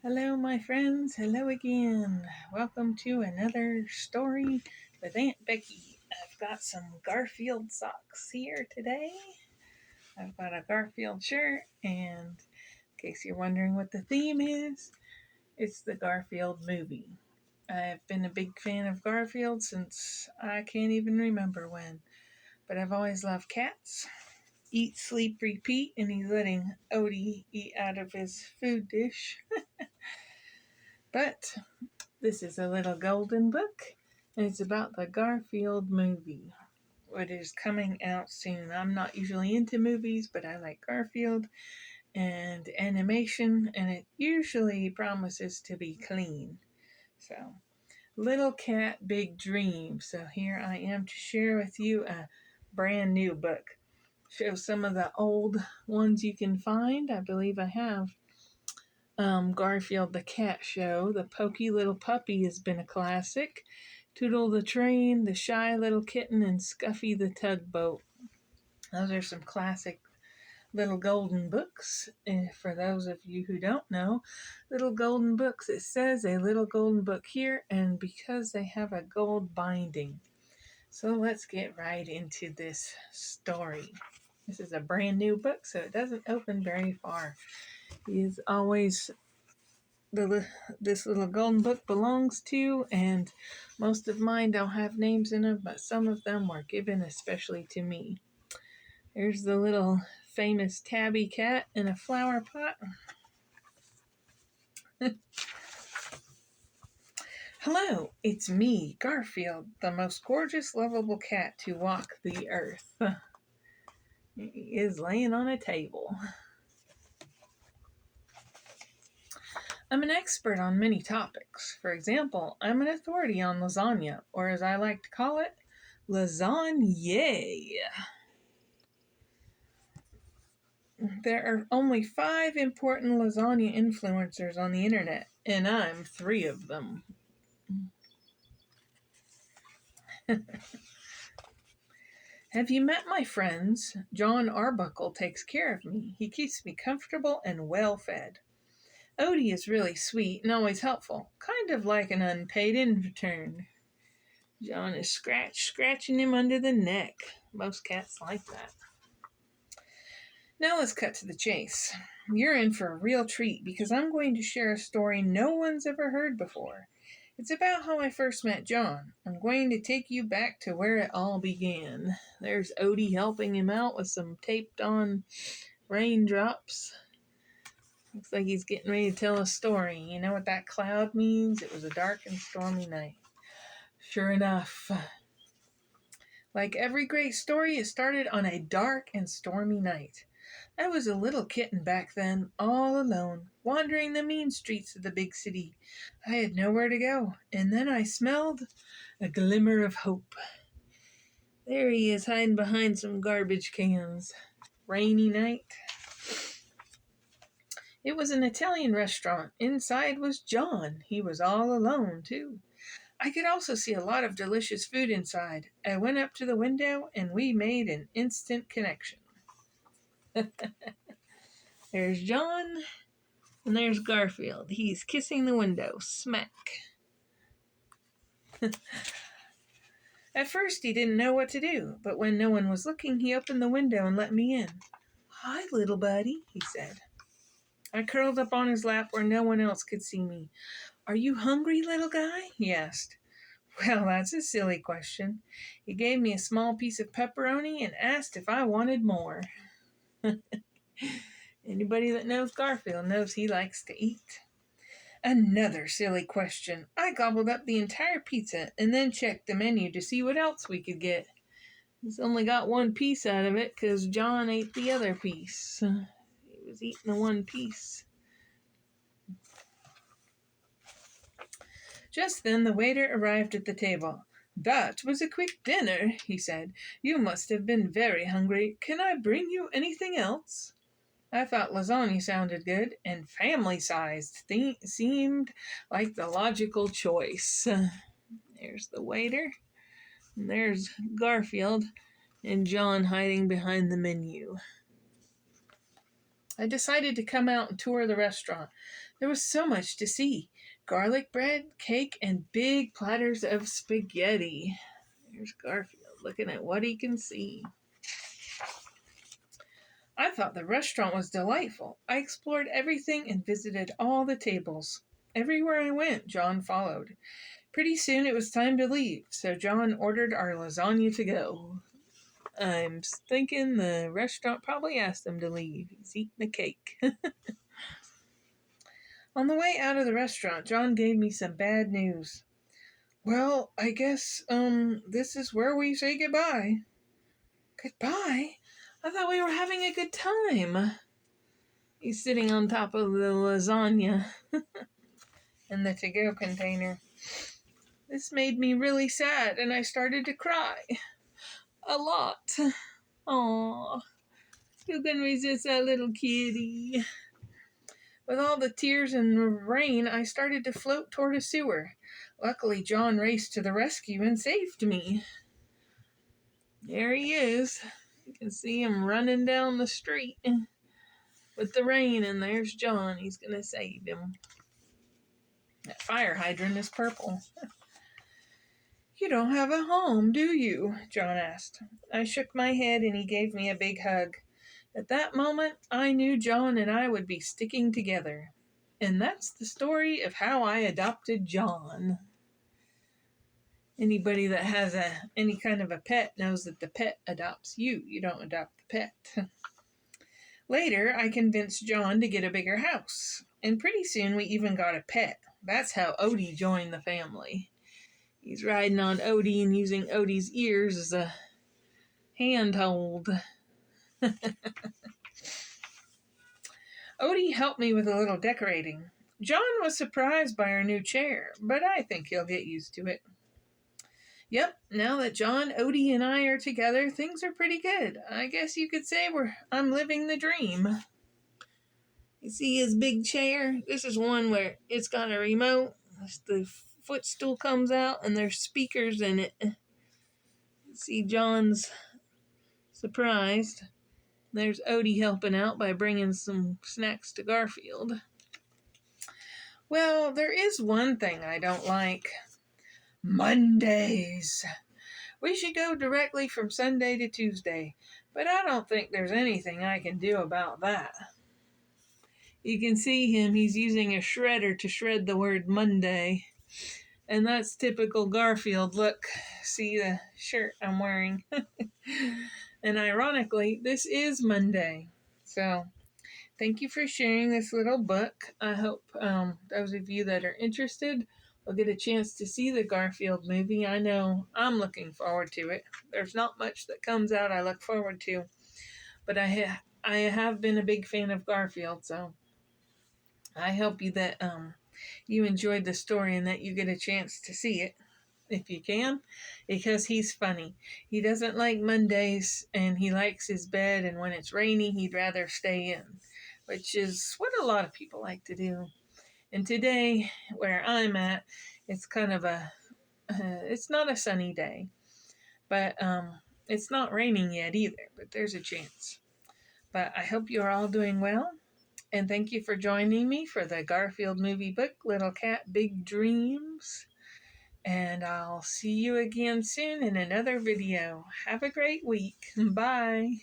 Hello, my friends. Hello again. Welcome to another story with Aunt Becky. I've got some Garfield socks here today. I've got a Garfield shirt, and in case you're wondering what the theme is, it's the Garfield movie. I've been a big fan of Garfield since I can't even remember when, but I've always loved cats. Eat, sleep, repeat, and he's letting Odie eat out of his food dish. But this is a little golden book, and it's about the Garfield movie, which is coming out soon. I'm not usually into movies, but I like Garfield and animation, and it usually promises to be clean. So, Little Cat, Big Dream. So, here I am to share with you a brand new book. Show some of the old ones you can find. I believe I have Garfield the Cat Show. The Pokey Little Puppy has been a classic. Toodle the Train, The Shy Little Kitten, and Scuffy the Tugboat. Those are some classic little golden books. And for those of you who don't know, little golden books, it says a little golden book here, and because they have a gold binding. So let's get right into this story. This is a brand new book, so it doesn't open very far. He is always this little golden book belongs to, and most of mine don't have names in them, but some of them were given especially to me. There's the little famous tabby cat in a flower pot. Hello, it's me, Garfield, the most gorgeous, lovable cat to walk the earth. He is laying on a table. I'm an expert on many topics. For example, I'm an authority on lasagna, or as I like to call it, lasagna. There are only 5 important lasagna influencers on the internet, and I'm 3 of them. Have you met my friends? John Arbuckle takes care of me. He keeps me comfortable and well fed. Odie is really sweet and always helpful, kind of like an unpaid intern. John is scratching him under the neck. Most cats like that. Now let's cut to the chase. You're in for a real treat because I'm going to share a story no one's ever heard before. It's about how I first met John. I'm going to take you back to where it all began. There's Odie helping him out with some taped on raindrops. Looks like he's getting ready to tell a story. You know what that cloud means? It was a dark and stormy night. Sure enough. Like every great story, it started on a dark and stormy night. I was a little kitten back then, all alone, wandering the mean streets of the big city. I had nowhere to go, and then I smelled a glimmer of hope. There he is, hiding behind some garbage cans. Rainy night. It was an Italian restaurant. Inside was John. He was all alone, too. I could also see a lot of delicious food inside. I went up to the window, and we made an instant connection. There's John, and there's Garfield. He's kissing the window. Smack. At first, he didn't know what to do, but when no one was looking, he opened the window and let me in. Hi, little buddy, he said. I curled up on his lap where no one else could see me. Are you hungry, little guy? He asked. Well, that's a silly question. He gave me a small piece of pepperoni and asked if I wanted more. Anybody that knows Garfield knows he likes to eat. Another silly question. I gobbled up the entire pizza and then checked the menu to see what else we could get. He's only got one piece out of it because John ate the other piece. He was eating the one piece. Just then the waiter arrived at the table. That was a quick dinner, he said. You must have been very hungry. Can I bring you anything else? I thought lasagna sounded good, and family-sized seemed like the logical choice. There's the waiter, and there's Garfield, and John hiding behind the menu. I decided to come out and tour the restaurant. There was so much to see. Garlic bread, cake, and big platters of spaghetti. There's Garfield looking at what he can see. I thought the restaurant was delightful. I explored everything and visited all the tables. Everywhere I went, John followed. Pretty soon it was time to leave, so John ordered our lasagna to go. I'm thinking the restaurant probably asked him to leave. He's eating the cake. On the way out of the restaurant, John gave me some bad news. Well, I guess, this is where we say goodbye. Goodbye? I thought we were having a good time. He's sitting on top of the lasagna in the to-go container. This made me really sad, and I started to cry. A lot. Aww. Who can resist that little kitty? With all the tears and rain, I started to float toward a sewer. Luckily, John raced to the rescue and saved me. There he is. You can see him running down the street with the rain, and there's John. He's going to save him. That fire hydrant is purple. You don't have a home, do you? John asked. I shook my head, and he gave me a big hug. At that moment, I knew John and I would be sticking together. And that's the story of how I adopted John. Anybody that has any kind of a pet knows that the pet adopts you. You don't adopt the pet. Later, I convinced John to get a bigger house. And pretty soon we even got a pet. That's how Odie joined the family. He's riding on Odie and using Odie's ears as a handhold. Odie helped me with a little decorating. John was surprised by our new chair, but I think he'll get used to it. Yep, now that John, Odie, and I are together, things are pretty good. I guess you could say I'm living the dream. You see his big chair? This is one where it's got a remote. The footstool comes out, and there's speakers in it. See, John's surprised. There's Odie helping out by bringing some snacks to Garfield. Well, there is one thing I don't like. Mondays. We should go directly from Sunday to Tuesday, but I don't think there's anything I can do about that. You can see him, he's using a shredder to shred the word Monday. And that's typical Garfield. Look, see the shirt I'm wearing. And ironically, this is Monday. So, thank you for sharing this little book. I hope those of you that are interested will get a chance to see the Garfield movie. I know I'm looking forward to it. There's not much that comes out I look forward to. But I have been a big fan of Garfield, so I hope you that you enjoyed the story and that you get a chance to see it. If you can, because he's funny. He doesn't like Mondays, and he likes his bed, and when it's rainy, he'd rather stay in, which is what a lot of people like to do. And today, where I'm at, it's kind of it's not a sunny day, but it's not raining yet either, but there's a chance. But I hope you're all doing well, and thank you for joining me for the Garfield movie book, Little Cat, Big Dreams. And I'll see you again soon in another video. Have a great week. Bye.